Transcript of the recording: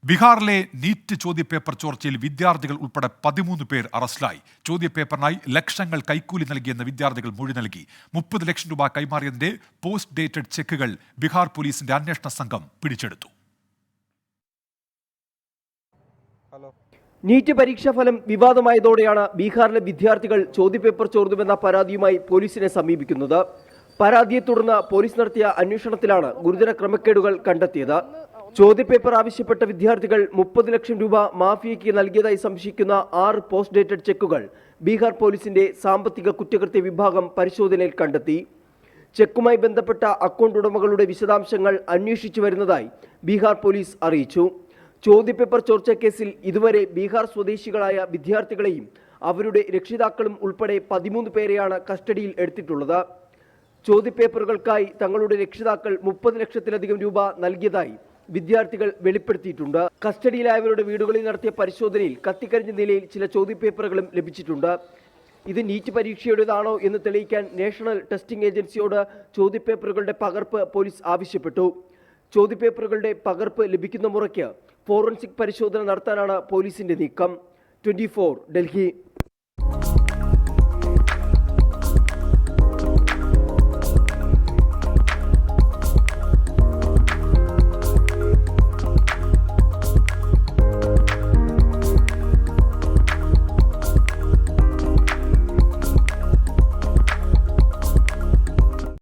ബീഹാറിലെ നീറ്റ് ചോദ്യപേപ്പർ ചോർച്ചയിൽ വിദ്യാർത്ഥികൾ ഉൾപ്പെടെ 13 പേർ അറസ്റ്റിലായി. ചോദ്യപേപ്പറിനായി ലക്ഷങ്ങൾ കൈക്കൂലി നൽകിയെന്ന് വിദ്യാർത്ഥികൾ മൊഴി നൽകി. 30 ലക്ഷം രൂപ കൈമാറിയതിന്റെ പോസ്റ്റ് ഡേറ്റഡ് ചെക്കുകൾ ബീഹാർ പോലീസിന്റെ അന്വേഷണ സംഘം പിടിച്ചെടുത്തു. നീറ്റ് പരീക്ഷാഫലം വിവാദമായതോടെയാണ് ബീഹാറിലെ വിദ്യാർത്ഥികൾ ചോദ്യപേപ്പർ ചോർന്നുവെന്ന പരാതിയുമായി പോലീസിനെ സമീപിക്കുന്നത്. പരാതിയെ തുടർന്ന് പോലീസ് നടത്തിയ അന്വേഷണത്തിലാണ് ഗുരുതര ക്രമക്കേടുകൾ കണ്ടെത്തിയത്. ചോദ്യപേപ്പർ ആവശ്യപ്പെട്ട വിദ്യാർത്ഥികൾ 30 ലക്ഷം രൂപ മാഫിയയ്ക്ക് നൽകിയതായി സംശയിക്കുന്ന 6 പോസ്റ്റ് ഡേറ്റഡ് ചെക്കുകൾ ബീഹാർ പോലീസിന്റെ സാമ്പത്തിക കുറ്റകൃത്യ വിഭാഗം പരിശോധനയിൽ കണ്ടെത്തി. ചെക്കുമായി ബന്ധപ്പെട്ട അക്കൗണ്ട് ഉടമകളുടെ വിശദാംശങ്ങൾ അന്വേഷിച്ചു വരുന്നതായി ബീഹാർ പോലീസ് അറിയിച്ചു. ചോദ്യപേപ്പർ ചോർച്ച കേസിൽ ഇതുവരെ ബീഹാർ സ്വദേശികളായ വിദ്യാർത്ഥികളെയും അവരുടെ രക്ഷിതാക്കളും ഉൾപ്പെടെ 13 പേരെയാണ് കസ്റ്റഡിയിൽ എടുത്തിട്ടുള്ളത്. ചോദ്യപേപ്പറുകൾക്കായി തങ്ങളുടെ രക്ഷിതാക്കൾ 30 ലക്ഷത്തിലധികം രൂപ നൽകിയതായി വിദ്യാർത്ഥികൾ വെളിപ്പെടുത്തിയിട്ടുണ്ട്. കസ്റ്റഡിയിലായവരുടെ വീടുകളിൽ നടത്തിയ പരിശോധനയിൽ കത്തിക്കരിഞ്ഞ നിലയിൽ ചില ചോദ്യപേപ്പറുകളും ലഭിച്ചിട്ടുണ്ട്. ഇത് നീറ്റ് പരീക്ഷയുടേതാണോ എന്ന് തെളിയിക്കാൻ നാഷണൽ ടെസ്റ്റിംഗ് ഏജൻസിയോട് ചോദ്യപേപ്പറുകളുടെ പകർപ്പ് പോലീസ് ആവശ്യപ്പെട്ടു. ചോദ്യപേപ്പറുകളുടെ പകർപ്പ് ലഭിക്കുന്ന മുറയ്ക്ക് ഫോറൻസിക് പരിശോധന നടത്താനാണ് പോലീസിന്റെ നീക്കം. 24 ഡൽഹി.